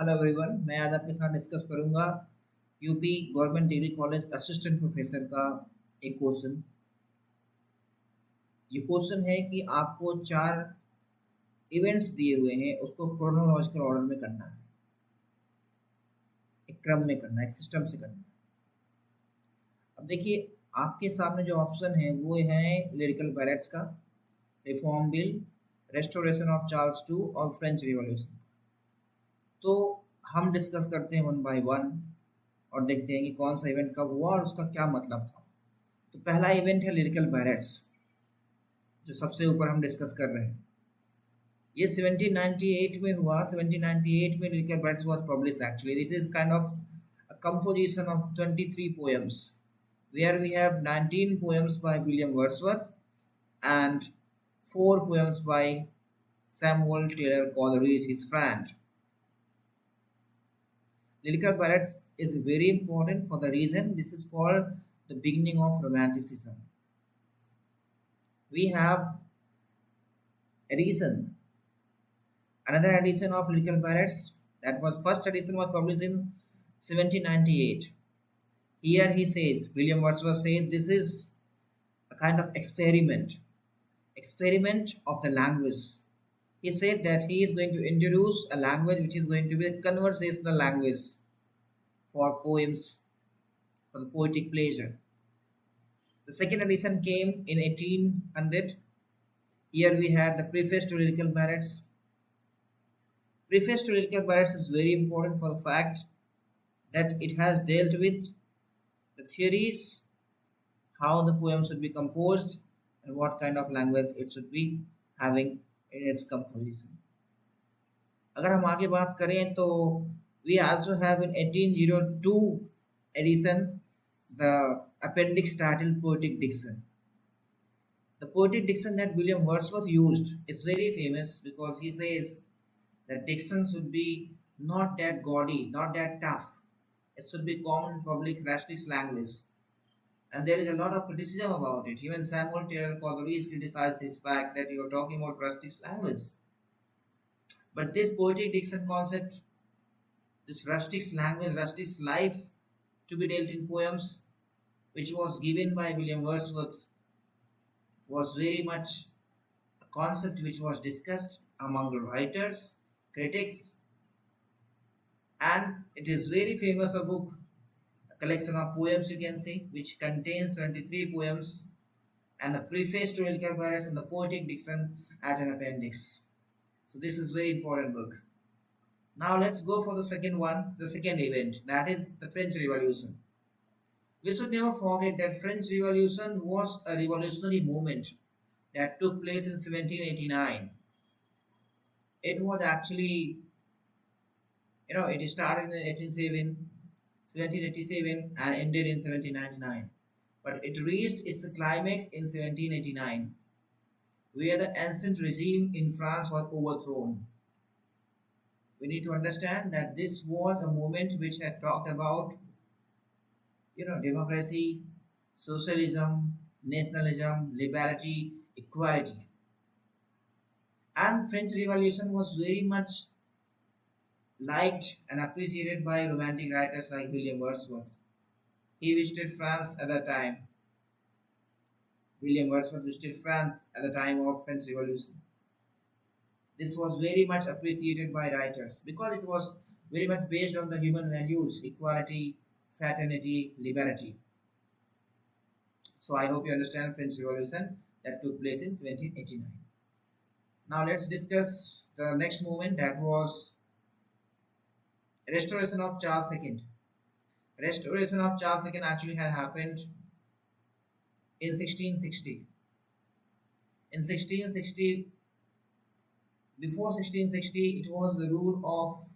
Hello everyone, मैं आज आपके साथ डिस्कस करूंगा UP government degree college assistant professor का एक क्वेश्चन। ये क्वेश्चन है कि आपको चार इवेंट्स दिए हुए हैं, उसको क्रोनोलॉजिकल ऑर्डर में करना है, एक क्रम में करना है, एक सिस्टम से करना है। अब देखिए, आपके सामने जो ऑप्शन है वो है लिरिकल बैलेट्स का, reform bill, restoration of Charles to और फ्रेंच रिवॉल्यूशन। तो हम डिस्कस करते हैं वन बाय वन और देखते हैं कि कौन सा इवेंट कब हुआ और उसका क्या मतलब था। तो पहला इवेंट है लिरिकल बैलेट्स, जो सबसे ऊपर हम डिस्कस कर रहे हैं। ये 1798 में हुआ। 1798 में lyrical ballads was publish. Actually this is kind of a composition of 23 poems, where we have 19 poems by William Wordsworth and 4 poems by Samuel Taylor Coleridge, his friend. Lyrical ballads is very important for the reason this is called the beginning of Romanticism. We have edition, another edition of lyrical ballads. That was first edition was published in 1798. Here he says, William Wordsworth said, this is a kind of experiment of the language. He said that he is going to introduce a language which is going to be a conversational language for poems, for the poetic pleasure. The second edition came in 1800. Here we had the preface to lyrical ballads. Preface to lyrical ballads is very important for the fact that it has dealt with the theories, how the poem should be composed, and what kind of language it should be having in its composition. अगर हम आगे बात करें तो we also have in 1802 edition the appendix titled Poetic Diction. The poetic diction that William Wordsworth used is very famous because he says that diction should be not that gaudy, not that tough. It should be common public rustic language. And there is a lot of criticism about it. Even Samuel Taylor Coleridge criticized this fact that you are talking about rustic language. But this poetic diction concept, this rustic language, rustic life to be dealt in poems, which was given by William Wordsworth, was very much a concept which was discussed among the writers, critics, and it is very famous a book, a collection of poems you can say, which contains 23 poems and a preface to lyrical ballads and the poetic diction as an appendix. So this is very important book. Now let's go for the second one, the second event, that is the French Revolution. We should never forget that French Revolution was a revolutionary movement that took place in 1789. It was actually, it started in 1787 and ended in 1799. But it reached its climax in 1789, where the ancient regime in France was overthrown. We need to understand that this was a movement which had talked about, democracy, socialism, nationalism, liberty, equality. And French Revolution was very much liked and appreciated by romantic writers like William Wordsworth. He visited France at the time. William Wordsworth visited France at the time of French Revolution. This was very much appreciated by writers because it was very much based on the human values, equality, fraternity, liberty. So I hope you understand French Revolution that took place in 1789. Now let's discuss the next movement, that was Restoration of Charles II. Restoration of Charles II actually had happened in 1660. In 1660, before 1660, it was the rule of,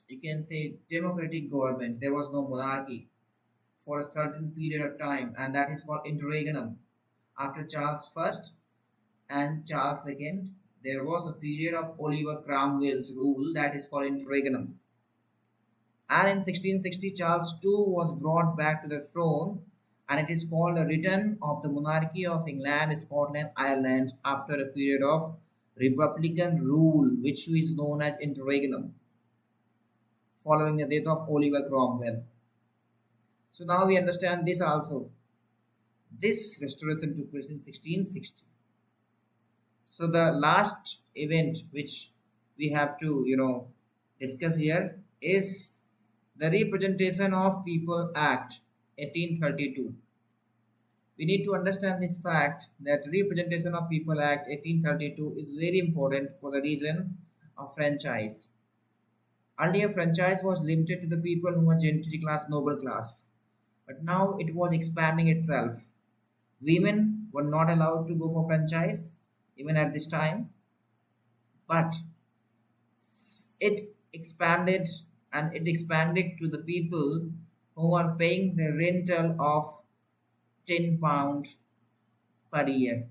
you can say, democratic government. There was no monarchy for a certain period of time, and that is called interregnum. After Charles I and Charles II, there was a period of Oliver Cromwell's rule that is called interregnum. And in 1660, Charles II was brought back to the throne, and it is called a return of the monarchy of England, Scotland, Ireland after a period of republican rule, which is known as interregnum. following the death of Oliver Cromwell. So now we understand this also. This restoration took place in 1660. So the last event which we have to discuss here is the Representation of People Act 1832. We need to understand this fact that Representation of People Act 1832 is very important for the reason of franchise. Earlier, franchise was limited to the people who were gentry class, noble class, but now it was expanding itself. Women were not allowed to go for franchise even at this time, but it expanded and it expanded to the people who are paying the rental of £10 per year.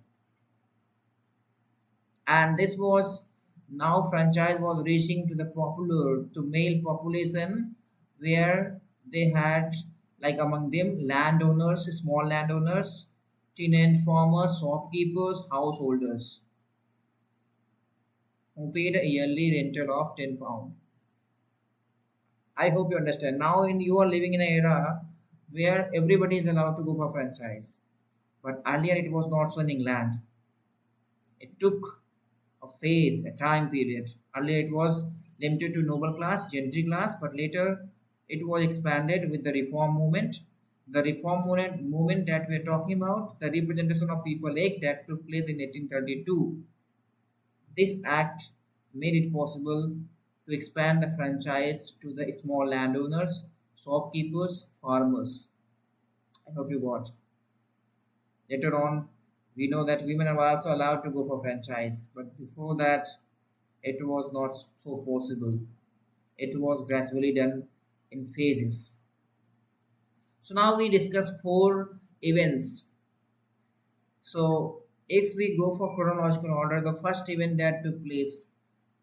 And this was now franchise was reaching to the popular to male population where they had like among them landowners, small landowners, tenant farmers, shopkeepers, householders who paid a yearly rental of £10. I hope you understand. Now in you are living in an era where everybody is allowed to go for franchise. But earlier it was not so in England. It took a phase, a time period. Earlier it was limited to noble class, gentry class, but later it was expanded with the reform movement. The movement that we are talking about, the Representation of People Act that took place in 1832. This act made it possible to expand the franchise to the small landowners, shopkeepers, farmers. I hope you got. Later on, we know that women are also allowed to go for franchise, but before that, it was not so possible. It was gradually done in phases. So now we discuss four events. So if we go for chronological order, the first event that took place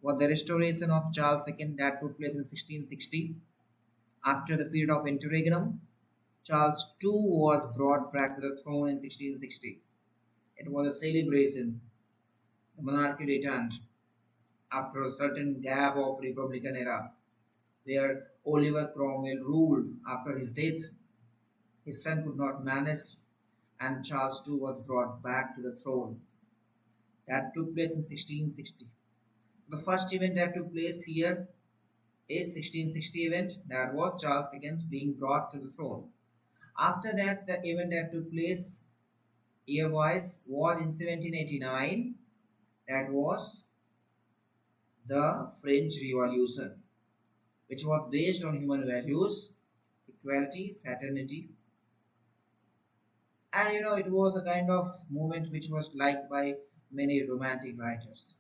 was the restoration of Charles II that took place in 1660. After the period of interregnum, Charles II was brought back to the throne in 1660. It was a celebration. The monarchy returned after a certain gap of Republican era, where Oliver Cromwell ruled after his death. His son could not manage, and Charles II was brought back to the throne. That took place in 1660. The first event that took place here is 1660 event that was Charles II being brought to the throne. After that, the event that took place year-wise was in 1789. That was the French Revolution, which was based on human values, equality, fraternity, and it was a kind of movement which was liked by many romantic writers.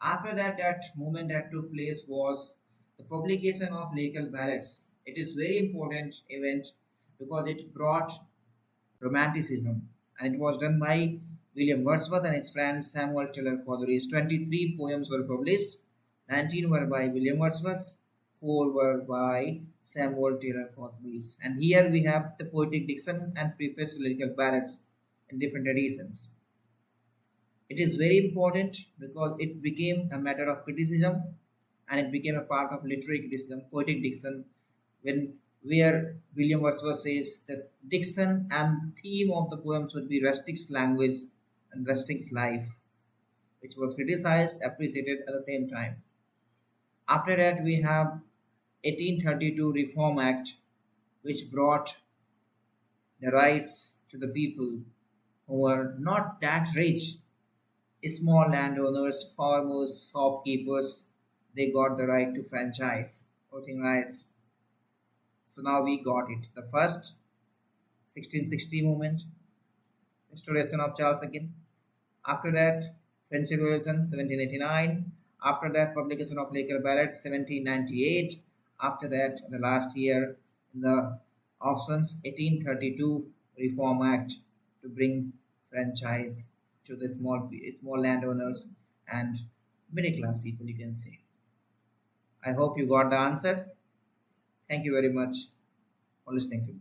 After that, that movement that took place was the publication of legal ballads. It is very important event because it brought romanticism, and it was done by William Wordsworth and his friend Samuel Taylor Coleridge. 23 poems were published, 19 were by William Wordsworth, 4 were by Samuel Taylor Coleridge. And here we have the poetic diction and preface to lyrical ballads in different editions. It is very important because it became a matter of criticism and it became a part of literary criticism, poetic diction, when where William Wordsworth says that diction and theme of the poem should be rustic's language and rustic's life, which was criticized, appreciated at the same time. After that, we have 1832 Reform Act, which brought the rights to the people who were not that rich, small landowners, farmers, shopkeepers. They got the right to franchise, voting rights. So now we got it. The first 1660 movement, restoration of Charles II. After that, French Revolution 1789. After that, publication of legal ballads 1798. After that, the last year in the options 1832 Reform Act to bring franchise to the small landowners and middle class people, you can say. I hope you got the answer. Thank you very much for listening to me.